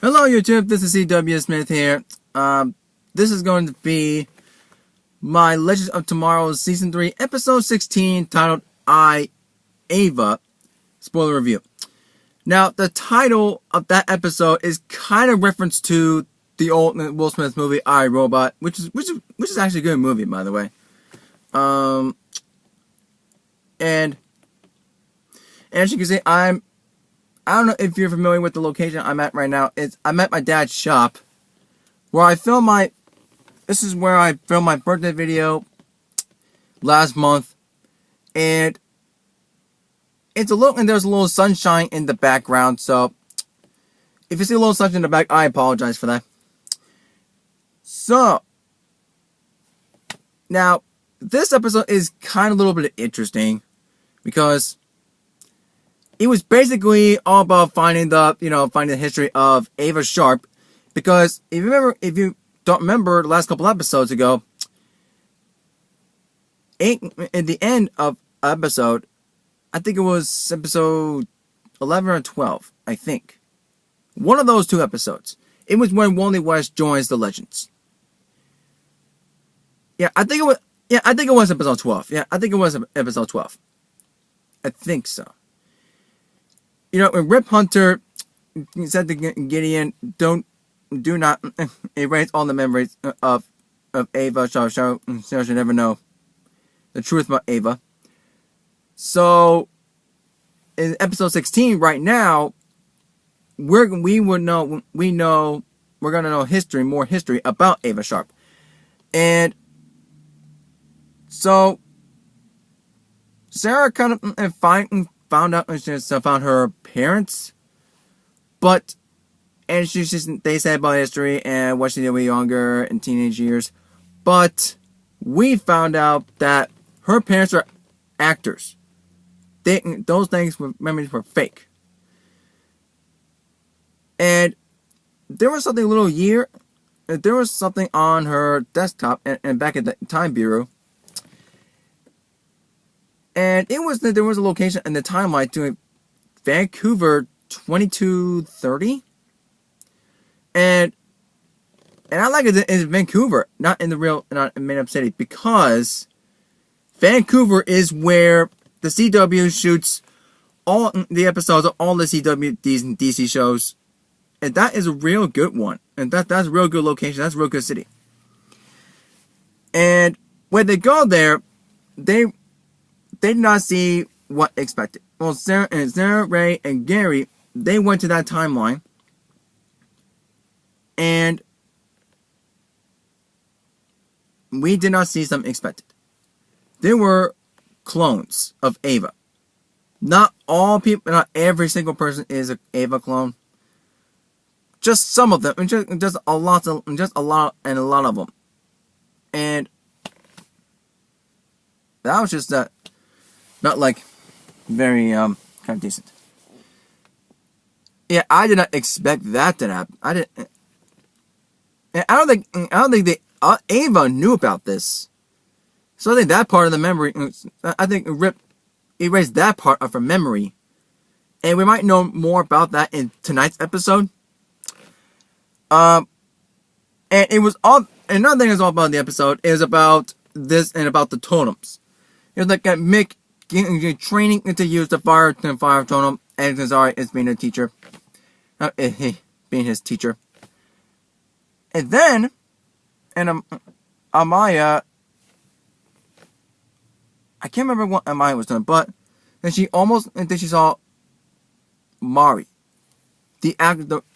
Hello YouTube, this is CW Smith here. This is going to be my Legends of Tomorrow Season 3 Episode 16 titled I, Ava, spoiler review. Now, the title of that episode is kind of reference to the old Will Smith movie I, Robot, which is actually a good movie, by the way. And as you can see, I don't know if you're familiar with the location I'm at right now. I'm at my dad's shop, where this is where I filmed my birthday video last month, and there's a little sunshine in the background, so if you see a little sunshine in the back, I apologize for that. So, now, this episode is kind of a little bit interesting, because it was basically all about finding the history of Ava Sharp, because if you don't remember the last couple episodes ago, in the end of episode, I think it was episode 11 or 12, I think. One of those two episodes. It was when Wally West joins the Legends. I think it was episode 12. Yeah, I think it was episode 12. I think so. When Rip Hunter said to Gideon, do not erase all the memories of Ava, so she'll never know the truth about Ava. So, in episode 16, right now, we're gonna know more history about Ava Sharp. And so Sarah kind of found her parents, and they said about history and what she did when younger in teenage years, but we found out that her parents are actors. Those memories were fake. And there was something on her desktop and back at the Time Bureau. And there was a location in the timeline to Vancouver 2230. And I like it in Vancouver, not in made up city, because Vancouver is where the CW shoots all the episodes of all the CW DC shows. And that is a real good one. And that's a real good location. That's a real good city. And when they go there, they did not see what expected. Well, Sarah, Ray, and Gary, they went to that timeline, and we did not see something expected. There were clones of Ava. Not every single person is an Ava clone. Just some of them, and just a lot of them, and that was just not like very kind of decent. Yeah, I did not expect that to happen. I don't think Ava knew about this. So I think that part of the memory, I think Rip erased that part of her memory, and we might know more about that in tonight's episode. And it was all. Another thing is all about the episode is about this and about the totems. It was like Mick training to use the fire totem, and Kazari is being a teacher. Being his teacher. And then, Amaya, I can't remember what Amaya was doing, but then she saw Mari.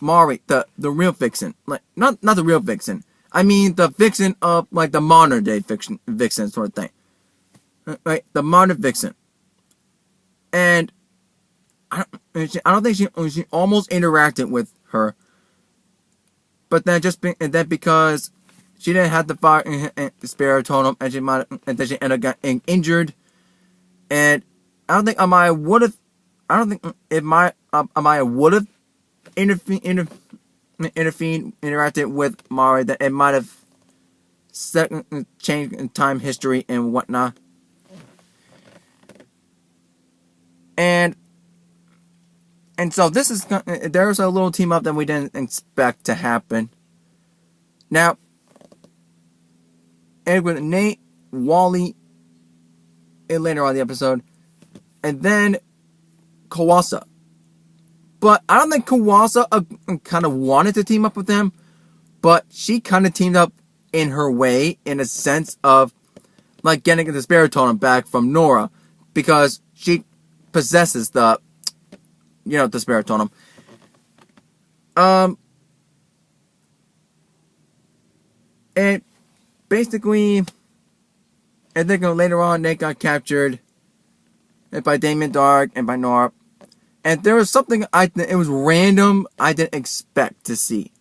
Mari, the real Vixen. Like, not the real Vixen. I mean the Vixen of, like, the modern day Vixen sort of thing. Right, the modern Vixen. And I don't think she almost interacted with her, but then because she didn't have the fire and the spirit totem, and then she ended up getting injured. And I don't think Amaya would have. I don't think if Amaya would have interacted with Mari, that it might have changed time history and whatnot. And And so this is, there's a little team up that we didn't expect to happen. Now, and with Nate, Wally, and later on in the episode, and then Kawasa. But I don't think Kawasa kind of wanted to team up with him, but she kind of teamed up in her way, in a sense of like getting the spirit totem back from Nora, because she possesses the spirit totem. And basically, I think later on, Nate got captured by Damien Darhk and by Nora. And there was something it was random, I didn't expect to see.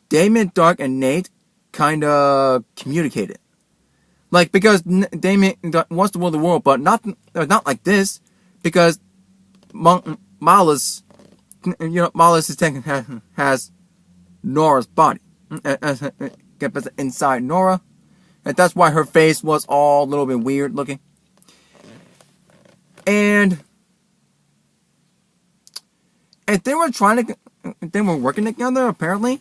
Damien Darhk and Nate kind of communicated. Like, because Damien wants to rule the world, but not like this. Because Malice, Malice has Nora's body. Inside Nora. And that's why her face was all a little bit weird looking. And they were they were working together, apparently.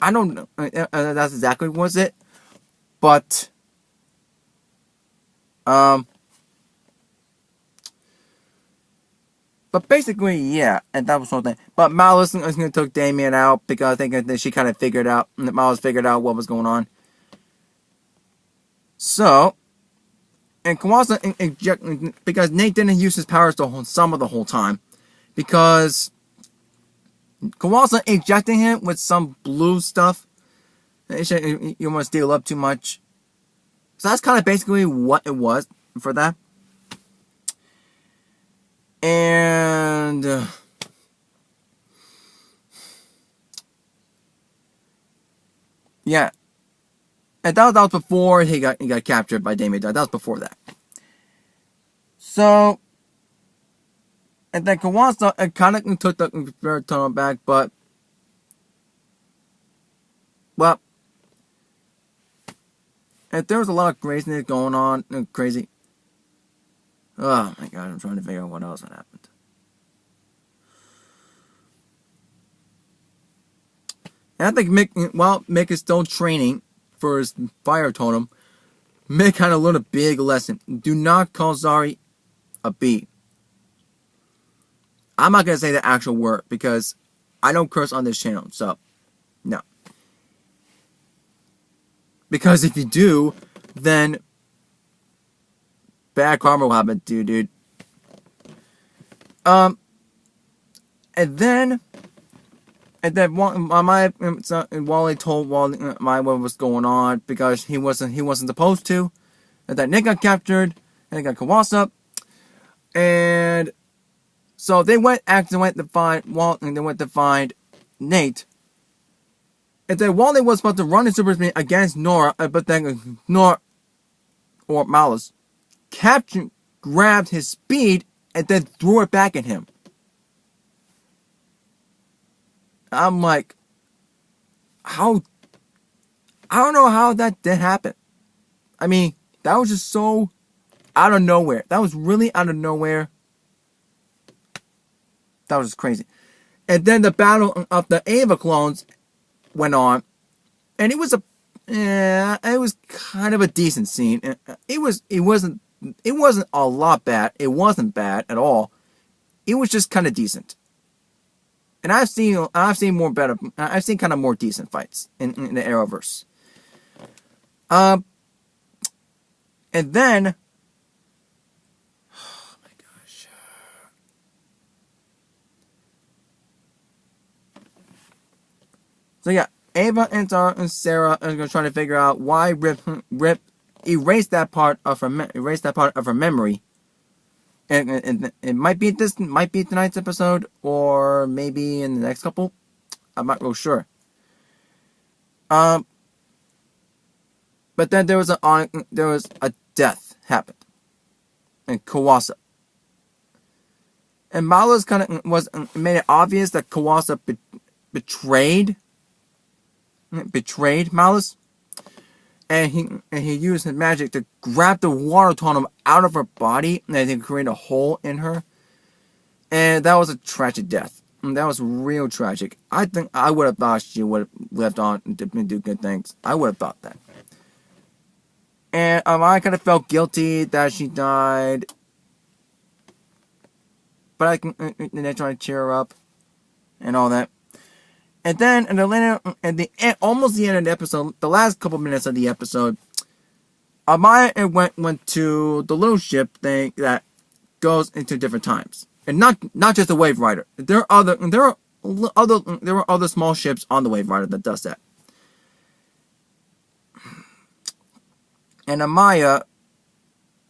I don't know. That's exactly what was it. But, basically, yeah, and that was something. But Malice took Damien out because I think that she kind of Malice figured out what was going on. So, and Kawasa because Nate didn't use his powers the whole time, because Kawasa injecting him with some blue stuff. You want to steal up too much. So that's kind of basically what it was for that. And yeah, and that was before he got captured by Damien Darhk. That was before that. So, and then Kawasa kind of took the spirit tunnel back, but well, and there was a lot of craziness going on. Crazy. Oh my god, I'm trying to figure out what else had happened. And I think Mick is still training for his fire totem. Mick kind of learned a big lesson. Do not call Zari a bee. I'm not going to say the actual word because I don't curse on this channel, so no. Because if you do, then bad karma will happen to you, dude. And then Wally told Wally what was going on because he wasn't supposed to. And then Nick got captured, and they got Kawasa, and so they went to find Wally, and they went to find Nate. And then Wally was about to run in super speed against Nora, but then Nora or Malice grabbed his speed and then threw it back at him. I'm like, how? I don't know how that did happen. I mean, that was just so out of nowhere. That was really out of nowhere. That was just crazy. And then the battle of the Eva clones went on, and it was kind of a decent scene. It wasn't a lot bad. It wasn't bad at all. It was just kind of decent. And I've seen kind of more decent fights in the Arrowverse. And then, oh my gosh. So yeah, Ava and Sarah are going to try to figure out why Rip erased that part of her memory. And it might be tonight's episode, or maybe in the next couple. I'm not real sure. But then there was a death happened in Kawasa, and Malice kind of made it obvious that Kawasa betrayed Malice. And he used his magic to grab the water totem out of her body, and then create a hole in her. And that was a tragic death. That was real tragic. I think I would have thought she would have lived on and do good things. I would have thought that. And I kind of felt guilty that she died. But I can, and they're trying to cheer her up and all that. And then at the end, almost the end of the episode, the last couple minutes of the episode, Amaya went to the little ship thing that goes into different times, and not just the Wave Rider. There are other small ships on the Wave Rider that does that. And Amaya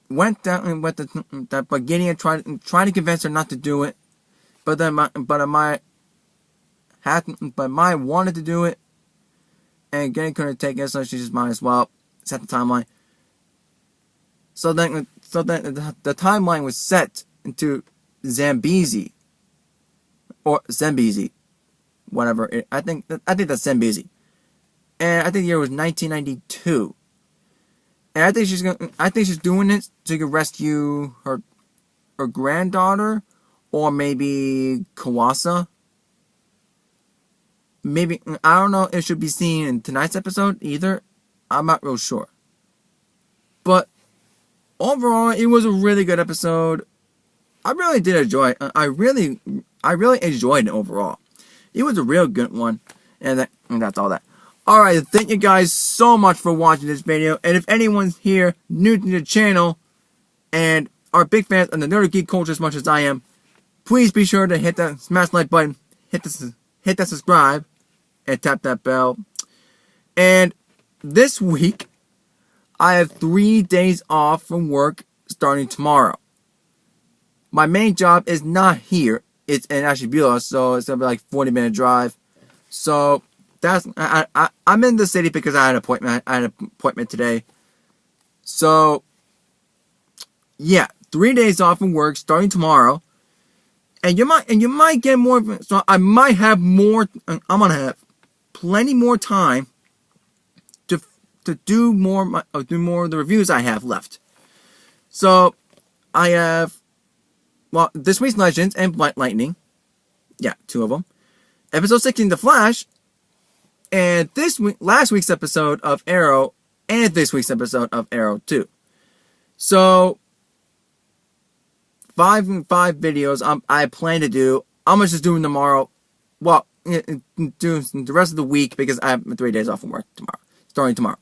went down and went to that, but Gideon tried to convince her not to do it, but Amaya wanted to do it, and Gideon couldn't take it, so she just might as well set the timeline. So then the timeline was set into Zambezi, or Zambezi, whatever. I think that's Zambezi, and I think the year was 1992. And I think she's doing it so she can rescue her granddaughter, or maybe Kawasa. Maybe, I don't know if it should be seen in tonight's episode either. I'm not real sure. But overall, it was a really good episode. I really did enjoy it. I really enjoyed it overall. It was a real good one. And that's all that. Alright, thank you guys so much for watching this video. And if anyone's here new to the channel and are big fans of the Nerd Geek culture as much as I am, please be sure to hit that smash like button, hit that subscribe, and tap that bell. And this week, I have 3 days off from work starting tomorrow. My main job is not here. It's in Ashtabula, so it's going to be like a 40-minute drive. So I'm in the city because I had an appointment. I had an appointment today. So yeah, 3 days off from work starting tomorrow. And you might get more. So I might have more. I'm gonna have plenty more time to do more of the reviews I have left. So I have, well, this week's Legends and Blight Lightning. Yeah, 2 of them. Episode 16, The Flash. And last week's episode of Arrow, and this week's episode of Arrow 2. So 5 videos I plan to do. I'm just doing tomorrow. Well, do the rest of the week because I have 3 days off from work tomorrow, starting tomorrow.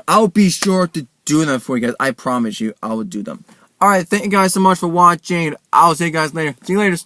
I'll be sure to do them for you guys. I promise you, I will do them. Alright, thank you guys so much for watching. I'll see you guys later. See you later.